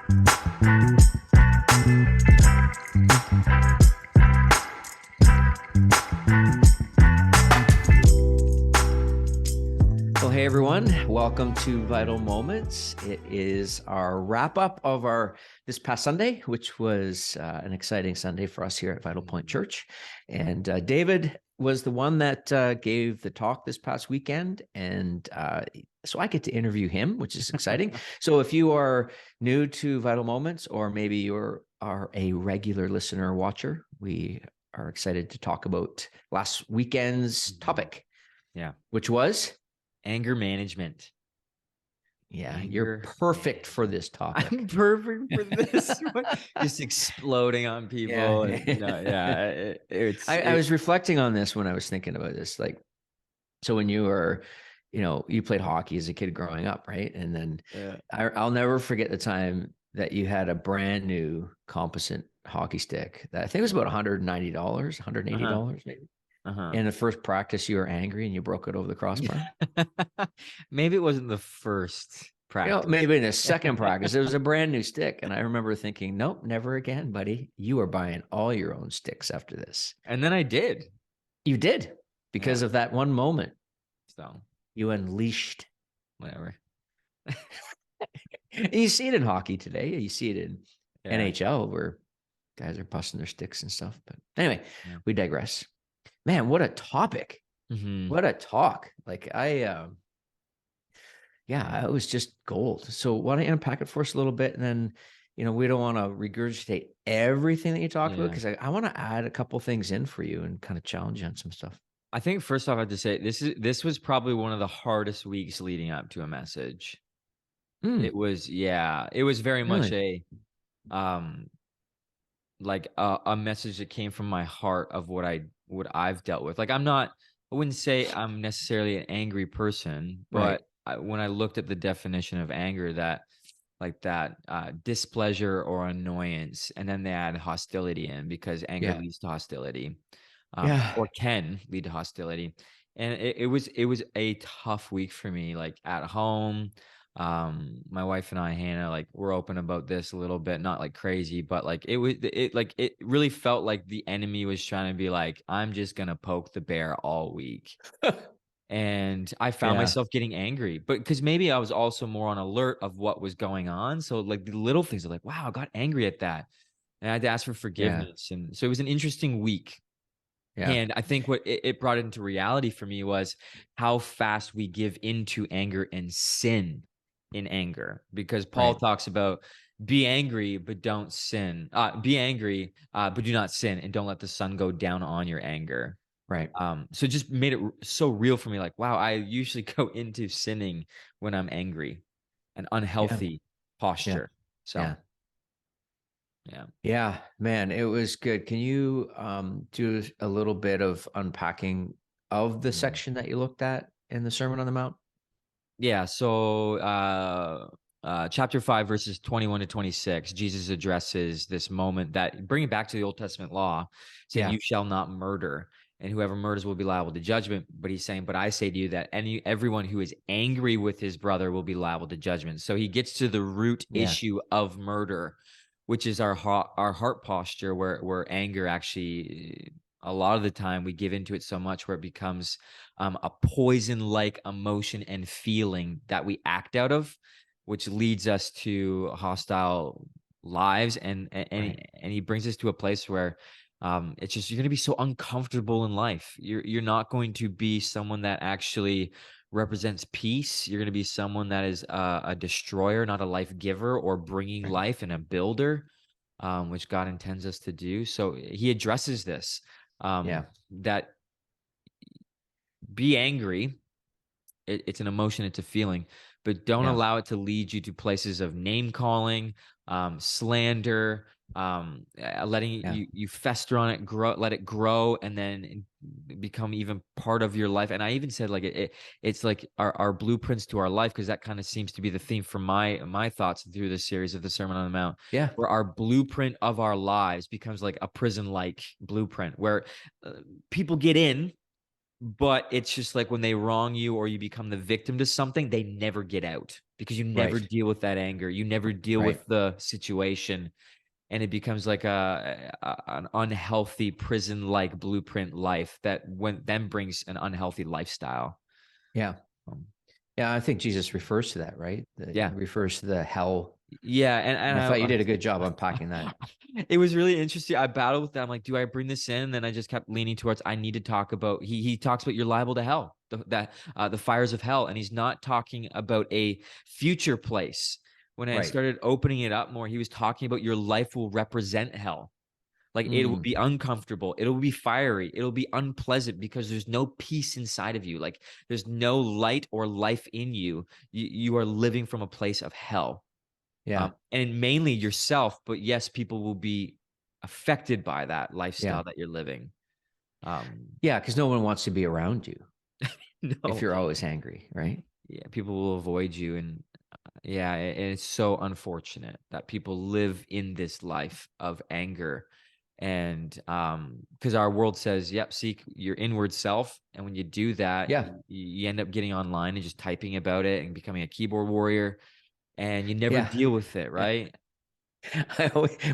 Well, hey everyone, welcome to Vital Moments. It is our wrap up of this past Sunday, which was an exciting Sunday for us here at Vitalpoint Church. And David was the one that gave the talk this past weekend, and so I get to interview him, which is exciting. So if you are new to Vital Moments, or maybe you are a regular listener or watcher, we are excited to talk about last weekend's topic. Yeah, which was anger management. Yeah, you're perfect for this topic. I'm perfect for this one. Just exploding on people. Yeah. I was reflecting on this when I was thinking about this. Like, so when you were, you played hockey as a kid growing up, right? And then I'll never forget the time that you had a brand new composite hockey stick that I think was about $190, $180 maybe. In the first practice, you were angry and you broke it over the crossbar. Maybe it wasn't the first practice. Maybe in the second practice, it was a brand new stick. And I remember thinking, nope, never again, buddy. You are buying all your own sticks after this. And then I did. You did, because of that one moment. So you unleashed. Whatever. You see it in hockey today. You see it in NHL where guys are busting their sticks and stuff. But anyway, we digress. Man, what a topic. What a talk. Like it was just gold. So why don't you unpack it for us a little bit? And then, we don't want to regurgitate everything that you talked about, because I want to add a couple things in for you and kind of challenge you on some stuff. I think first off, I have to say this was probably one of the hardest weeks leading up to a message. It was very much a message that came from my heart of what I've dealt with. Like, I wouldn't say I'm necessarily an angry person, but when I looked at the definition of anger, that displeasure or annoyance, and then they add hostility in, because anger leads to hostility, or can lead to hostility. And it was a tough week for me, like at home. My wife and I, Hannah, like, we're open about this a little bit, not like crazy, but like it really felt like the enemy was trying to be like, I'm just gonna poke the bear all week. And I found myself getting angry, but because maybe I was also more on alert of what was going on. So like the little things are like, wow, I got angry at that, and I had to ask for forgiveness. And so it was an interesting week. And I think what it brought into reality for me was how fast we give into anger and sin in anger, because Paul talks about be angry, but don't sin. Be angry, but do not sin, and don't let the sun go down on your anger. Right. So it just made it so real for me. Like, wow, I usually go into sinning when I'm angry, an unhealthy posture. So yeah, man, it was good. Can you do a little bit of unpacking of the section that you looked at in the Sermon on the Mount? Yeah. So chapter 5, verses 21 to 26, Jesus addresses this moment that, bringing back to the Old Testament law, saying, you shall not murder, and whoever murders will be liable to judgment. But he's saying, but I say to you that everyone who is angry with his brother will be liable to judgment. So he gets to the root issue of murder, which is our heart posture, where anger actually, a lot of the time, we give into it so much where it becomes a poison-like emotion and feeling that we act out of, which leads us to hostile lives. And he brings us to a place where it's just, you're going to be so uncomfortable in life. You're not going to be someone that actually represents peace. You're going to be someone that is a destroyer, not a life giver, or bringing life, and a builder, which God intends us to do. So he addresses this, that be angry. It's an emotion, it's a feeling, but don't allow it to lead you to places of name calling, slander, letting you fester on it, let it grow, and then become even part of your life. And I even said, like, it's like our blueprints to our life, because that kind of seems to be the theme for my thoughts through this series of the Sermon on the Mount. Where our blueprint of our lives becomes like a prison-like blueprint, where people get in, but it's just like when they wrong you or you become the victim to something, they never get out. because you never Right. deal with that anger. You never deal Right. with the situation. And it becomes like an unhealthy prison-like blueprint life that then brings an unhealthy lifestyle. Yeah. Um, Yeah. I think Jesus refers to that, right? He yeah. refers to the hell. Yeah, And I thought you and did a good job unpacking that. it was really interesting. I battled with that. I'm like, do I bring this in? And then I just kept leaning towards I need to talk about. He talks about you're liable to hell, the fires of hell, and he's not talking about a future place. When I Right. started opening it up more, he was talking about your life will represent hell. Like it will Mm, be uncomfortable. It'll be fiery. It'll be unpleasant because there's no peace inside of you. Like there's no light or life in you. You are living from a place of hell. yeah. And mainly yourself, but yes, people will be affected by that Yeah. lifestyle that you're living. Um, Yeah. Because no one wants to be around you if no, you're always angry, right? yeah, people will avoid you, and yeah, and it's so unfortunate that people live in this life of anger, and because our world says, "Yep, seek your inward self," and when you do that, Yeah. you end up getting online and just typing about it and becoming a keyboard warrior, and you never Yeah. deal with it, Yeah. right?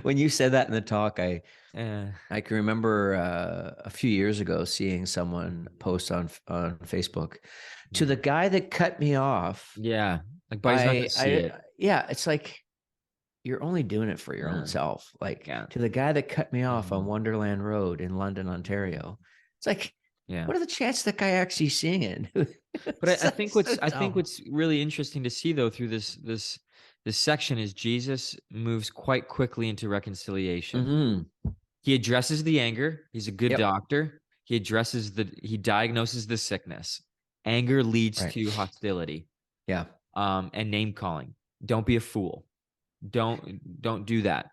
When you said that in the talk, Eh, I can remember a few years ago seeing someone post on Facebook, to the guy that cut me off. yeah, like buddy's not gonna see it. Yeah, it's like you're only doing it for your own Uh, self. Like yeah. to the guy that cut me off on Mhm. Wonderland Road in London, Ontario. It's like, Yeah. what are the chances that guy actually seeing it? But It's so I think dumb. what's really interesting to see though through this section is Jesus moves quite quickly into reconciliation. Hmm. He addresses the anger. He's a good Yep. doctor. He diagnoses the sickness. Anger leads Right. to hostility, Yeah. and name calling. Don't be a fool. Don't do that.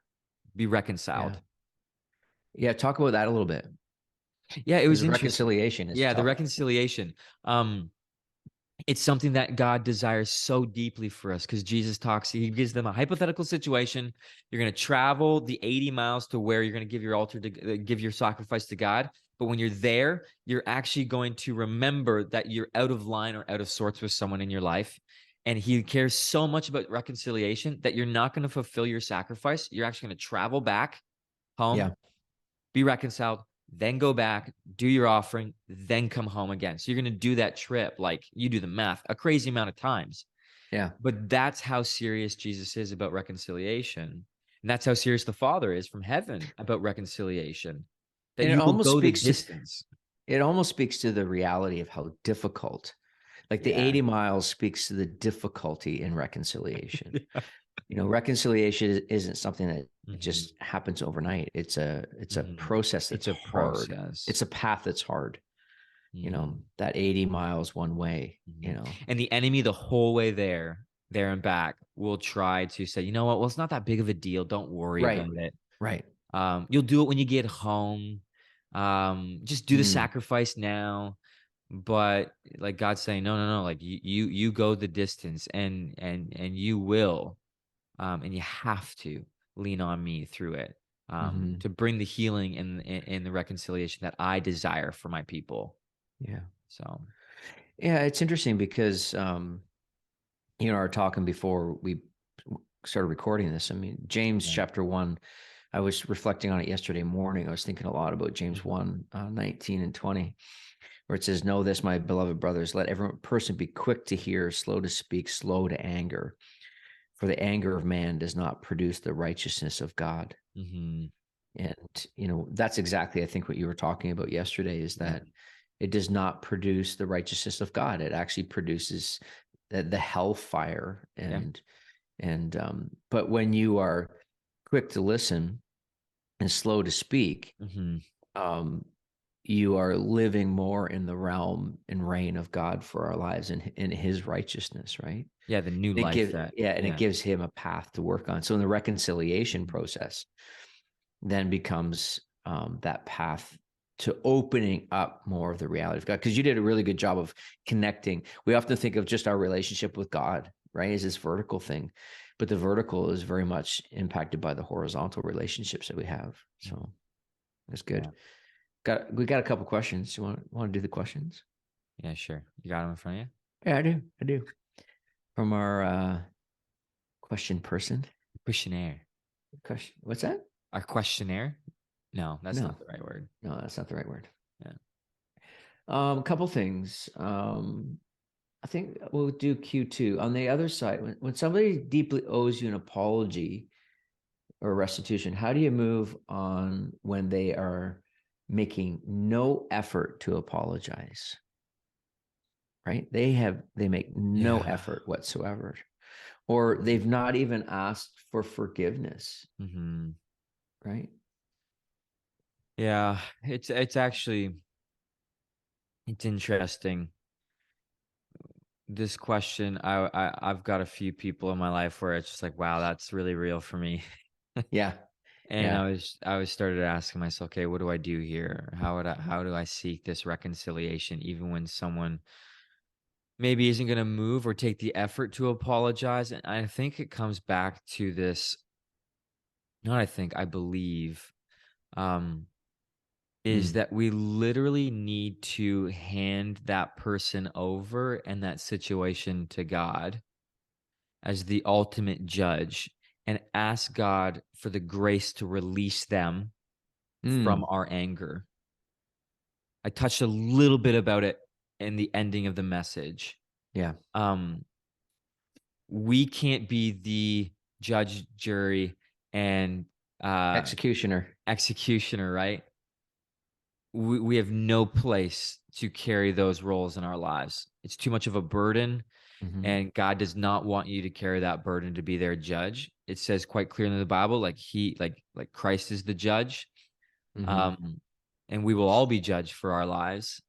Be Yeah. reconciled. Yeah. Talk about that a little bit Yeah, it because was the interesting. reconciliation is Yeah, the tough. reconciliation. Um, it's something that God desires so deeply for us because Jesus talks, he gives them a hypothetical situation. You're going to travel the 80 miles to where you're going to give your altar to give your sacrifice to God. But when you're there, you're actually going to remember that you're out of line or out of sorts with someone in your life. And he cares so much about reconciliation that you're not going to fulfill your sacrifice. You're actually going to travel back home, Yeah. be reconciled, then go back, do your offering, then come home again. So you're going to do that trip, like you do the math, a crazy amount of times. Yeah. But that's how serious Jesus is about reconciliation. And that's how serious the Father is from heaven about reconciliation, that And you will go the distance. it almost speaks to the reality of how difficult, like the Yeah. 80 miles speaks to the difficulty in reconciliation. Reconciliation isn't something that Mhm. just happens overnight. It's a Mhm. process that's It's a hard. process. It's a path that's hard. Mhm. That 80 miles one way, Mhm. And the enemy, the whole way there and back, will try to say, you know what? Well, it's not that big of a deal. Don't worry Right. about it. Right. You'll do it when you get home. Just do the Mm, sacrifice now. But like God's saying, no, no, no. Like you go the distance, and you will, and you have to lean on me through it, hmm. to bring the healing and the reconciliation that I desire for my people. Yeah. So Yeah. It's interesting because, our talking before we started recording this. I mean, James yeah. chapter 1, I was reflecting on it yesterday morning. I was thinking a lot about James Mhm. 1, 19 and 20, where it says, "Know this, my beloved brothers, let every person be quick to hear, slow to speak, slow to anger. For the anger of man does not produce the righteousness of God." Mhm. And, that's exactly, I think, what you were talking about yesterday is Yeah. that it does not produce the righteousness of God. It actually produces the hellfire. Yeah. But when you are quick to listen and slow to speak, Mhm. um, you are living more in the realm and reign of God for our lives and in His righteousness, right? Yeah, the new life that And it yeah. gives Him a path to work on. So in the reconciliation Mhm. process, then becomes that path to opening up more of the reality of God. Because you did a really good job of connecting. We often think of just our relationship with God, right, as this vertical thing, but the vertical is very much impacted by the horizontal relationships that we have. Mhm. So that's Yeah. good. We got a couple questions. You want to do the questions? Yeah, sure. You got them in front of you? Yeah, I do. I do. from our question person. Questionnaire. Question. What's that? Our questionnaire? No, that's No, not the right word. no, that's not the right word. Yeah. A couple things. I think we'll do Q2. On the other side, when somebody deeply owes you an apology or restitution, how do you move on when they are making no effort to apologize? Right? They make no Yeah. effort whatsoever, or they've not even asked for forgiveness, Hmm. right? Yeah. It's actually it's interesting. This question, I've got a few people in my life where it's just like, wow, that's really real for me. Yeah. And Yeah. I was started asking myself, okay, what do I do here? How do I seek this reconciliation, even when someone maybe isn't going to move or take the effort to apologize? And I think it comes back to this, not I think, I believe, um, is Mm. that we literally need to hand that person over and that situation to God as the ultimate judge and ask God for the grace to release them from Mm. our anger. I touched a little bit about it in the ending of the message. Yeah. Um, we can't be the judge, jury, and uh, Executioner. executioner, right? We have no place to carry those roles in our lives. It's too much of a burden, Hmm. and God does not want you to carry that burden to be their judge. It says quite clearly in the Bible, like like Christ is the judge, Hmm. um, and we will all be judged for our lives.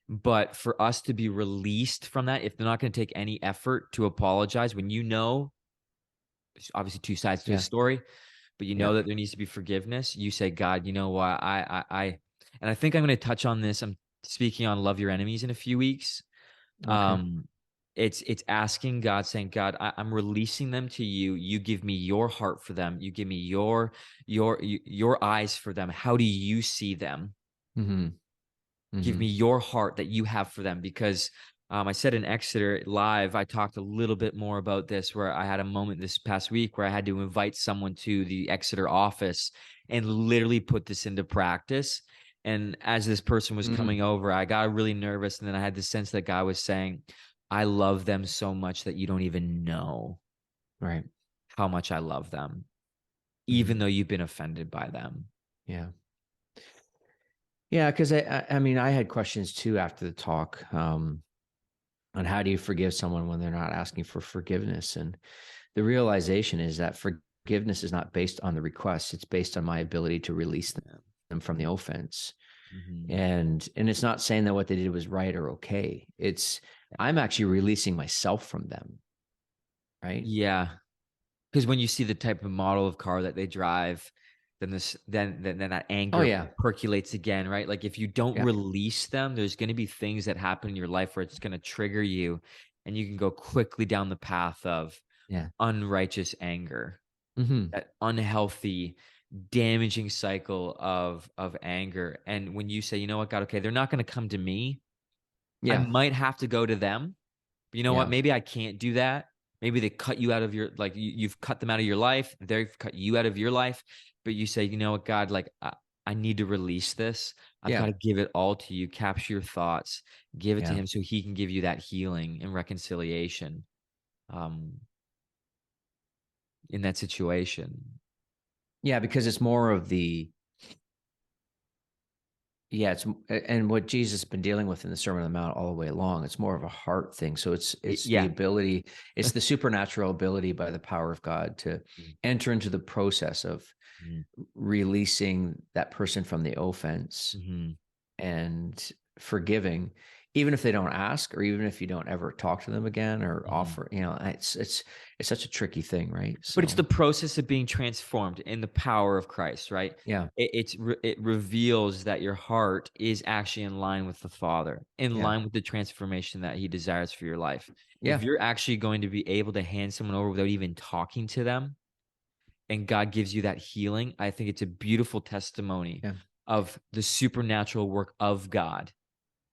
But for us to be released from that, if they're not going to take any effort to apologize, when you know, there's obviously two sides to a Yeah. story, but you Yeah. know that there needs to be forgiveness. You say, God, you know what? And I think I'm going to touch on this. I'm speaking on love your enemies in a few weeks. Okay. Um, it's asking God, saying, God, I'm releasing them to you. You give me your heart for them. You give me your eyes for them. How do you see them? Hmm. Give Hmm. me your heart that you have for them. Because I said in Exeter live, I talked a little bit more about this, where I had a moment this past week where I had to invite someone to the Exeter office and literally put this into practice. And as this person was Mm. coming over, I got really nervous. And then I had the sense that God was saying, I love them so much that you don't even know Right. how much I love them, even Hmm. though you've been offended by them. Yeah. Yeah. Because I mean, I had questions too after the talk, on how do you forgive someone when they're not asking for forgiveness, and the realization is that forgiveness is not based on the request; it's based on my ability to release Yeah. them from the offense. Hmm. And it's not saying that what they did was right or okay. It's I'm actually releasing myself from them, right? Yeah. Because when you see the type of model of car that they drive, then then that Oh anger yeah. percolates again, right? Like if you don't Yeah. release them, there's going to be things that happen in your life where it's going to trigger you, and you can go quickly down the path of Yeah. unrighteous anger, Hmm. that unhealthy, damaging cycle of anger. And when you say, you know what, God, okay, they're not going to come to me. I Yeah. might have to go to them. But you know what? Yeah. Maybe I can't do that. Maybe they cut you out of your like you've cut them out of your life. They've cut you out of your life. But you say, you know what, God, like I need to release this. I've got Yeah. to give it all to you. Capture your thoughts. Give it to Yeah. Him so He can give you that healing and reconciliation um, in that situation. Yeah. Because it's more of yeah, and what Jesus has been dealing with in the Sermon on the Mount all the way along, it's more of a heart thing. So it's the Yeah. ability, it's the supernatural ability by the power of God to enter into the process of Mhm. releasing that person from the offense Mhm. and forgiving, even if they don't ask, or even if you don't ever talk to them again or Mhm. offer. It's such a tricky thing, right? But it's the So process of being transformed in the power of Christ, right? yeah, It reveals that your heart is actually in line with the Father, in yeah, line with the transformation that He desires for your life. If yeah, you're actually going to be able to hand someone over without even talking to them, and God gives you that healing, I think it's a beautiful testimony yeah. of the supernatural work of God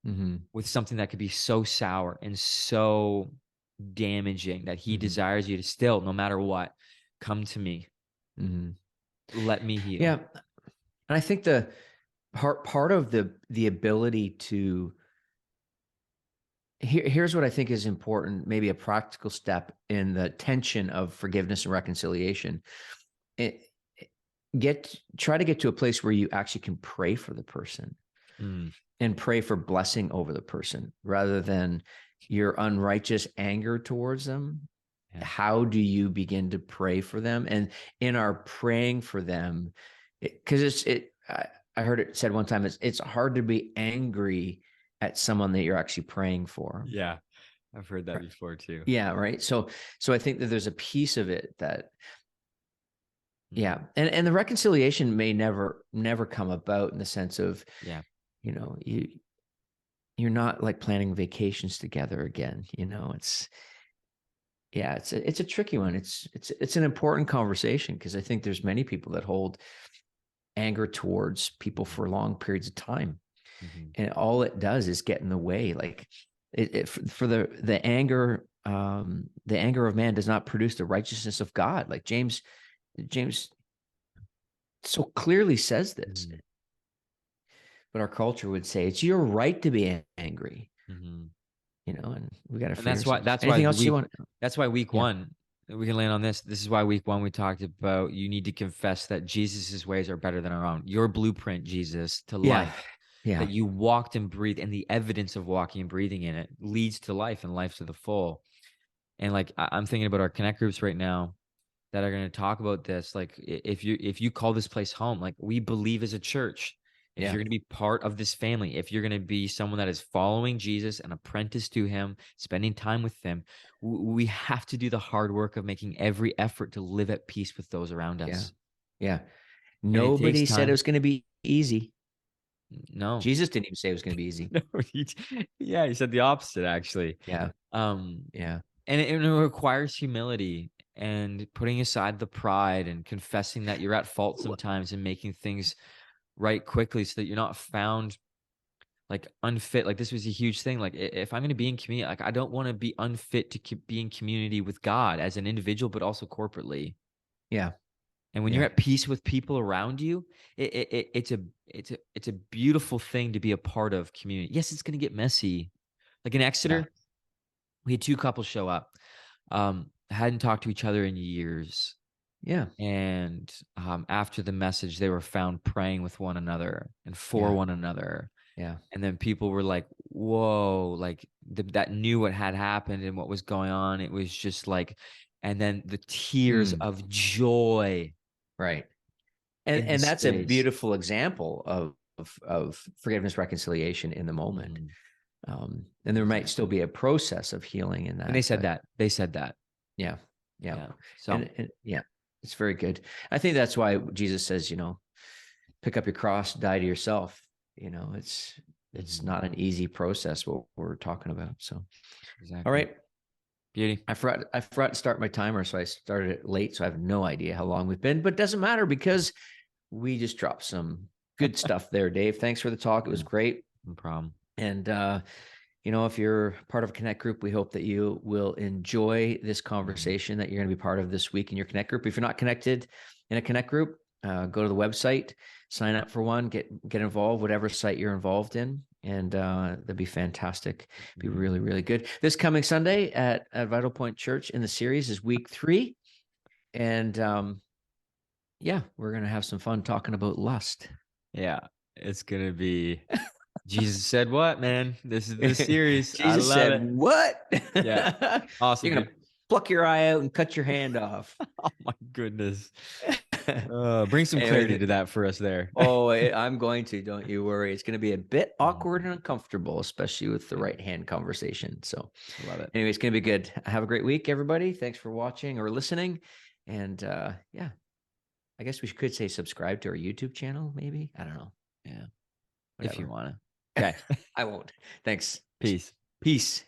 Hmm. with something that could be so sour and so damaging, that he Mm-hmm. desires you to still, no matter what, come to me. Mm-hmm. Let me heal. Yeah. And I think the part of the ability to here's what I think is important, maybe a practical step in the tension of forgiveness and reconciliation. It, try to get to a place where you actually can pray for the person Mm, and pray for blessing over the person rather than your unrighteous anger towards them. yeah. How do you begin to pray for them? And in our praying for them, because I heard it said one time, it's hard to be angry at someone that you're actually praying for. Yeah. I've heard that before too. Yeah, right. So I think that there's a piece of it that Mm, yeah, and the reconciliation may never come about in the sense of, yeah. you know, you're not like planning vacations together again. It's yeah, it's a tricky one. It's an important conversation because I think there's many people that hold anger towards people Mhm, for long periods of time, mhm. and all it does is get in the way. Like for the anger, the anger of man does not produce the righteousness of God. Like James so clearly says this, Mhm, but our culture would say it's your right to be angry. mhm. And we got to And free ourselves. that's why Anything the else you week want? that's why week Yeah, one, we can land on this. This is why week one we talked about you need to confess that Jesus's ways are better than our own. Your blueprint, Jesus, to yeah, life, that yeah, you walked and breathed, and the evidence of walking and breathing in it leads to life and life to the full. And like I'm thinking about our connect groups right now that are going to talk about this. Like if you call this place home, like we believe as a church, if yeah, you're going to be part of this family, if you're going to be someone that is following Jesus, an apprentice to him, spending time with him, we have to do the hard work of making every effort to live at peace with those around yeah, us. yeah. And it takes Nobody said it time. was going to be easy. No. Jesus didn't even say it was going to be easy. No, yeah, he said the opposite actually. Yeah, Um yeah, and it requires humility and putting aside the pride and confessing that you're at fault sometimes and making things right quickly so that you're not found like unfit. Like this was a huge thing. Like if I'm going to be in community, like I don't want to be unfit to be in community with God as an individual, but also corporately. yeah, And when you're yeah, at peace with people around you, it's a beautiful thing to be a part of community. Yes, it's going to get messy. Like in yeah, Exeter, we had two couples show up. Hadn't talked to each other in years. yeah, And after the message, they were found praying with one another and for yeah, one another. yeah. And then people were like, whoa, like that knew what had happened and what was going on. It was just like, and then the tears Mm, of joy right. And in the that's a space. beautiful example of forgiveness, reconciliation in the moment. Mhm. And there might still Exactly. be a process of healing in And they that, said but that. They said that. yeah, yeah, Yeah. So, and yeah, it's very good. I think that's why Jesus says, pick up your cross, die to yourself. It's mhm, not an easy process what we're talking about. So, all exactly. right, Beauty. I forgot to start my timer, so I started it late, so I have no idea how long we've been, but it doesn't matter because we just dropped some good stuff there, Dave. Thanks for the talk. It was Yeah, great. no problem. And if you're part of a Connect group, we hope that you will enjoy this Mhm. conversation that you're going to be part of this week in your Connect group. If you're not connected in a Connect group, go to the website, sign up for one, get involved, whatever site you're involved in, and that'd be fantastic. Be Mhm. really, really good. This coming Sunday at Vital Point Church in the series is week 3, and yeah, we're gonna have some fun talking about lust. Yeah, it's gonna be Jesus said what, man? This is the series. I Jesus love said, it. "What? Yeah. Awesome, You're dude. gonna pluck your eye out and cut your hand off." Oh my goodness. Bring some clarity Anyways, to that for us there. I'm going to. Don't you worry. It's going to be a bit awkward Mhm. and uncomfortable, especially with the Yeah, right hand conversation. So, I love it. anyway, it's going to be good. Have a great week, everybody. Thanks for watching or listening. And yeah, I guess we could say subscribe to our YouTube channel. Maybe I don't know. Yeah, if you Whatever. wanna. Okay. I won't. Thanks. Peace. Peace.